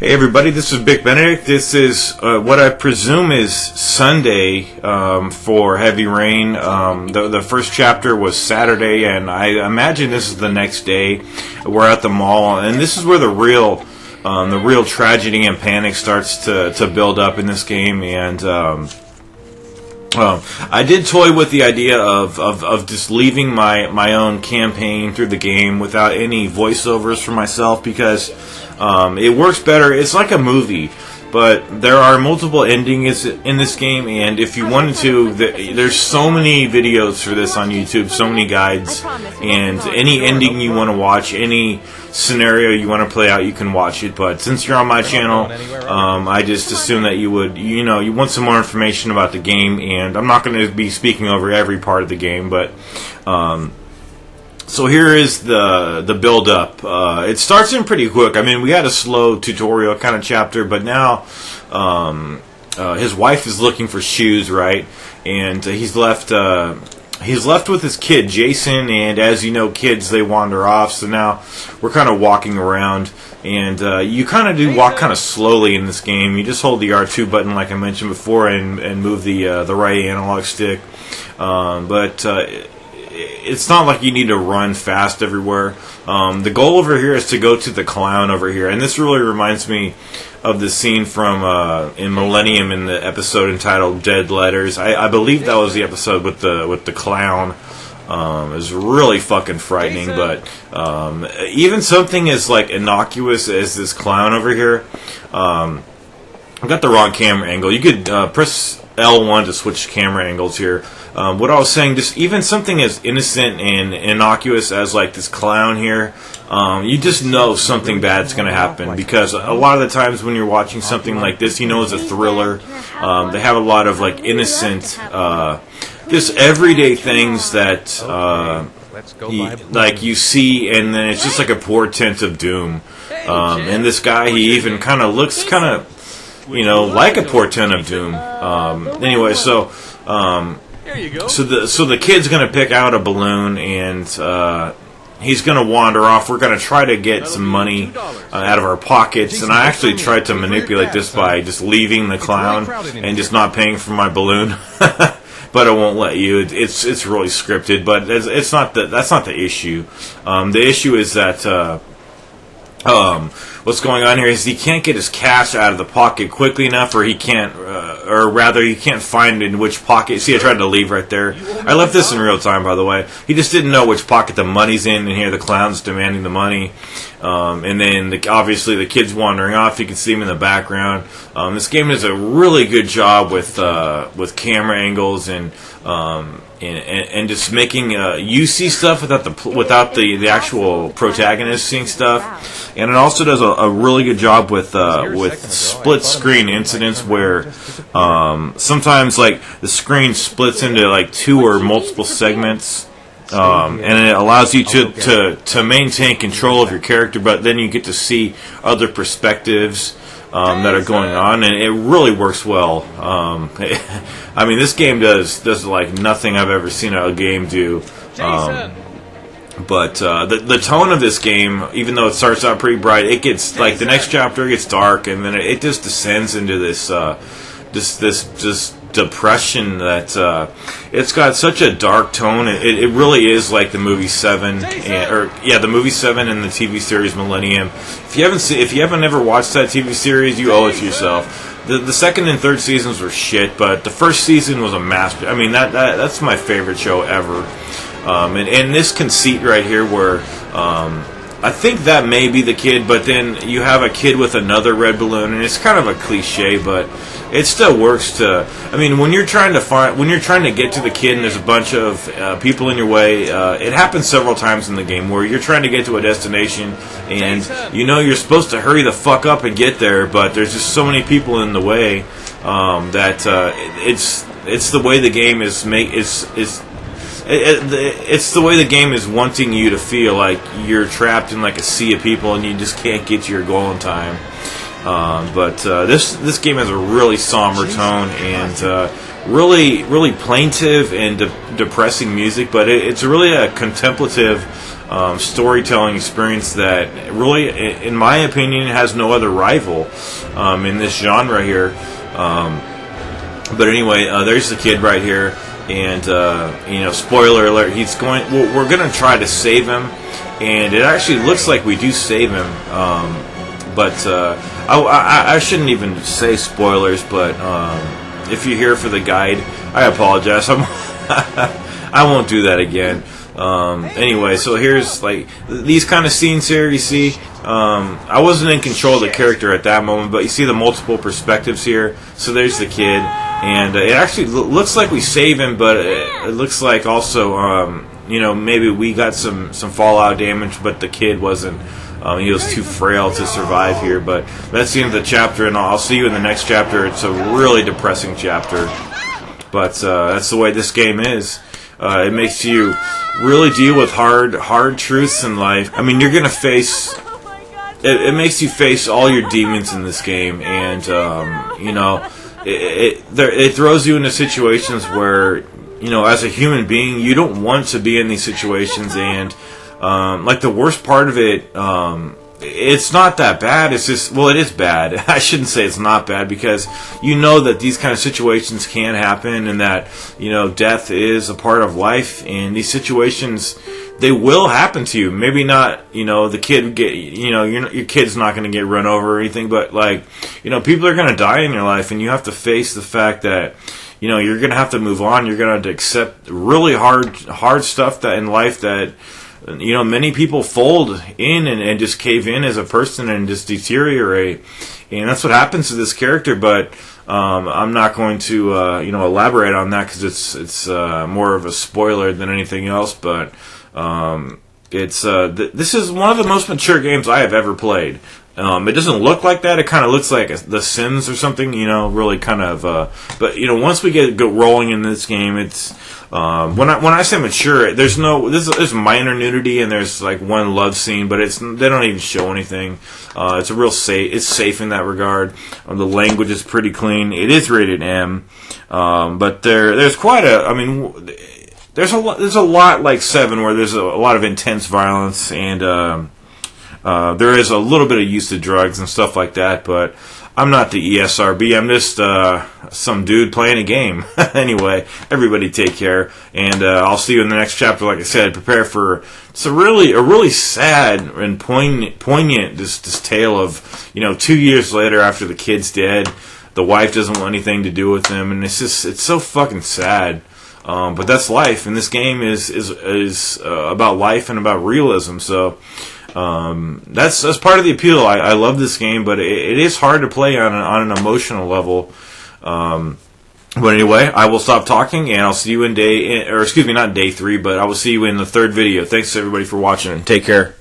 Hey everybody, this is Big Benedict. This is what I presume is Sunday for Heavy Rain. The first chapter was Saturday, and I imagine this is the next day. We're at the mall, and this is where the real tragedy and panic starts to build up in this game. And I did toy with the idea of just leaving my own campaign through the game without any voiceovers for myself, because it works better. It's like a movie, but there are multiple endings in this game, and if you wanted to, there's so many videos for this on YouTube, so many guides, and any ending you want to watch, any scenario you want to play out, you can watch it. But since you're on my channel, I just assume that you would, you want some more information about the game, and I'm not going to be speaking over every part of the game, but so here is the build-up. It starts in pretty quick. I mean, we had a slow tutorial kind of chapter, but now his wife is looking for shoes, right? And he's left with his kid, Jason, and as you know, kids, they wander off, so now we're kind of walking around, and you kind of do walk kind of slowly in this game. You just hold the R2 button, like I mentioned before, and move the right analog stick, but it's not like you need to run fast everywhere. The goal over here is to go to the clown over here, and this really reminds me of the scene from in Millennium in the episode entitled Dead Letters. I believe that was the episode with the clown. It was really fucking frightening, but even something as like innocuous as this clown over here, I got the wrong camera angle. You could press L1 to switch camera angles here. What I was saying, just even something as innocent and innocuous as like this clown here, you just know something bad's going to happen, because a lot of the times when you're watching something like this, it's a thriller. They have a lot of like innocent, just everyday things that you see, and then it's just like a portent of doom. And this guy, he even kind of looks like a portent of doom. Anyway, so the kid's gonna pick out a balloon, and he's gonna wander off. We're gonna try to get some money out of our pockets, and I actually tried to manipulate this by just leaving the clown and just not paying for my balloon. But it won't let you. It's really scripted, but that's not the issue. The issue is that what's going on here is he can't get his cash out of the pocket quickly enough, or he can't, or rather, he can't find in which pocket. See, I tried to leave right there. I left this in real time, by the way. He just didn't know which pocket the money's in, and here the clown's demanding the money. And then, obviously, the kid's wandering off. You can see him in the background. This game does a really good job with camera angles and just making you see stuff without the actual protagonist seeing stuff, and it also does a really good job with split screen incidents where sometimes like the screen splits into like two or multiple segments. And it allows you to maintain control of your character, but then you get to see other perspectives that are going on, and it really works well. I mean, this game does like nothing I've ever seen a game do. But the tone of this game, even though it starts out pretty bright, it gets like the next chapter gets dark, and then it just descends into this depression that it's got such a dark tone. It really is like the movie Seven, the movie Seven and the TV series Millennium. If you haven't ever watched that TV series, you owe it to yourself. The second and third seasons were shit, but the first season was a masterpiece. I mean, that's my favorite show ever. And this conceit right here, where I think that may be the kid, but then you have a kid with another red balloon, and it's kind of a cliche, but it still works. I mean, when you're trying to get to the kid, and there's a bunch of people in your way, it happens several times in the game where you're trying to get to a destination, and you're supposed to hurry the fuck up and get there, but there's just so many people in the way that it's the way the game is it's the way the game is wanting you to feel like you're trapped in like a sea of people and you just can't get to your goal in time. But this game has a really somber tone and really plaintive and depressing music, but it's really a contemplative storytelling experience that really, in my opinion, has no other rival in this genre here. But anyway, there's the kid right here, and spoiler alert, he's going. We're going to try to save him, and it actually looks like we do save him. But I shouldn't even say spoilers. But if you're here for the guide, I apologize. I won't do that again. Anyway, so here's like these kind of scenes here. You see, I wasn't in control of the character at that moment, but you see the multiple perspectives here. So there's the kid, and it actually looks like we save him, but it looks like also, maybe we got some fallout damage, but the kid wasn't. He was too frail to survive here. But that's the end of the chapter, and I'll see you in the next chapter. It's a really depressing chapter, but that's the way this game is. It makes you really deal with hard truths in life. I mean, you're gonna face. It makes you face all your demons in this game, and it throws you into situations where, as a human being, you don't want to be in these situations, and like the worst part of it, it's not that bad. It's just, well, it is bad. I shouldn't say it's not bad, because you know that these kind of situations can happen, and that, death is a part of life, and these situations, they will happen to you. Maybe not, the kid your kid's not going to get run over or anything, but like, people are going to die in your life, and you have to face the fact that, you're going to have to move on. You're going to have to accept really hard stuff that in life that, many people fold in and just cave in as a person and just deteriorate, and that's what happens to this character. But I'm not going to elaborate on that, because it's more of a spoiler than anything else. But this is one of the most mature games I have ever played. It doesn't look like that. It kind of looks like The Sims or something, really kind of. But once we get rolling in this game, it's when I say mature, there's minor nudity, and there's like one love scene, but they don't even show anything. It's a real safe. It's safe in that regard. The language is pretty clean. It is rated M, but there's quite a. I mean, there's a lot like 7, where there's a lot of intense violence, and there is a little bit of use of drugs and stuff like that, but I'm not the ESRB. I'm just some dude playing a game. Anyway, everybody take care, and I'll see you in the next chapter. Like I said, prepare for a really sad and poignant this tale of 2 years later, after the kid's dead, the wife doesn't want anything to do with him, and it's so fucking sad. But that's life, and this game is about life and about realism. So. That's part of the appeal. I love this game, but it is hard to play on an emotional level. But anyway, I will stop talking, and I'll see you not day 3, but I will see you in the third video. Thanks everybody for watching, and take care.